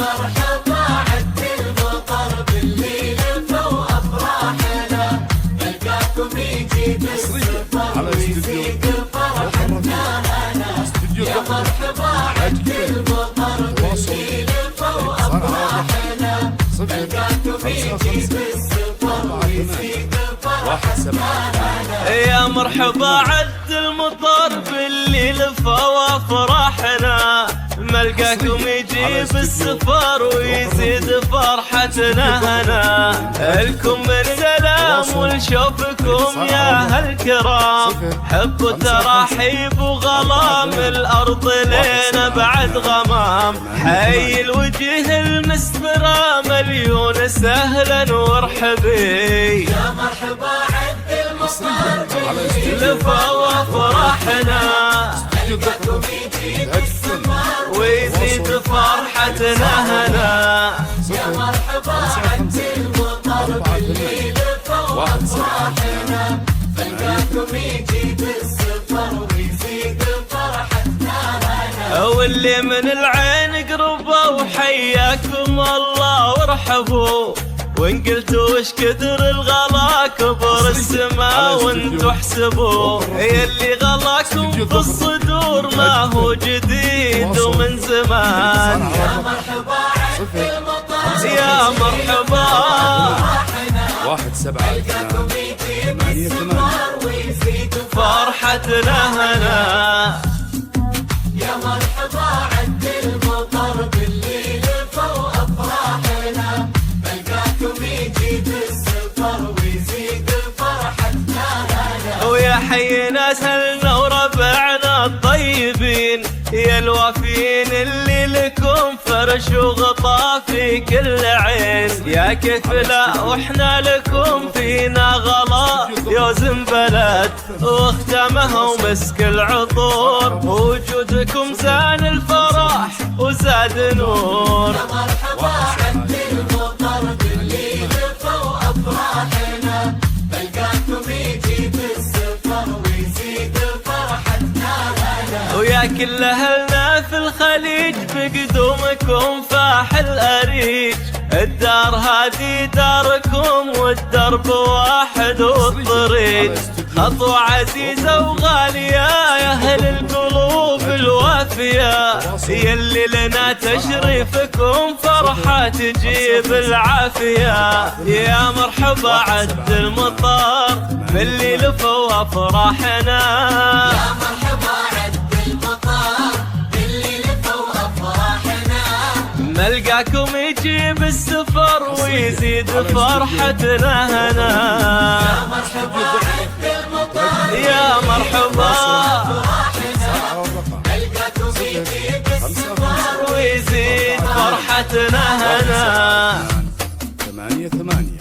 مرحبا عد المطر بالليل وافراحنا، نلقاكم يجيب السفر ويزيد فرحتنا هنا. يا مرحبا عد المطر بالليل وافراحنا، نلقاكم يجيب السفر ويزيد فرحتنا هنا. يا مرحبا عد المطر بالليل وافراحنا، ملقاكم يجيب السفر ويزيد فرحتنا هنا. الكم من سلام ولشوفكم يا هالكرام، حب وتراحيب وغلام الارض لينا بعد غمام. حي الوجه المسفرة مليون سهلا وارحبي. يا مرحبا عد المطر بالليل وافراحنا، نلقاكم يجيب السفر ويزيد فرحتنا هنا. يا مرحبا عد المطر بالليل وافراحنا، نلقاكم يجيب السفر ويزيد فرحتنا هنا. واللي من العين قربوا وحياكم الله وارحبوا، وان قلتوا وش كثر الغلا كبر السماء وانتوا احسبوا. يلي غلاكم في الصدور ما هو جديد ومن زمان. يا مرحبا عد المطر يا مرحبا 1-7 نلقاكم يجيب السفر ويزيد فرحتنا هنا. يا مرحبا عد المطر بالليل وافراحنا، نلقاكم يجيب السفر ويزيد فرحتنا هنا. ويا حي ناس هلنا وربعنا الطيبين، يا الوافين اللي لكم فرش وغطا في كل عين. يا كيف لا واحنا لكم فينا غلا يوزن بلد واختامه ومسك العطور، وجودكم زان الفرح وزاد نور. يا مرحبا عد المطر بالليل وافراحنا، نلقاكم يجيب السفر ويزيد فرحتنا هنا. ويا كل اهلنا في الخليج بقدومكم فاح الاريج. الدار هذه داركم والدرب واحد والطريق، خطوة عزيزة وغالية يا اهل القلوب الوافية. يلي لنا تشريفكم فرحة تجيب العافية. يا مرحبا عد المطر بالليل وافراحنا، يا مرحبا عد المطر بالليل وافراحنا، ملقاكم يجيب السفر ويزيد فرحتنا هنا. يا مرحبا عد المطر يا مرحبا نلقاكم يجيب السفر ويزيد فرحتنا هنا. 8-8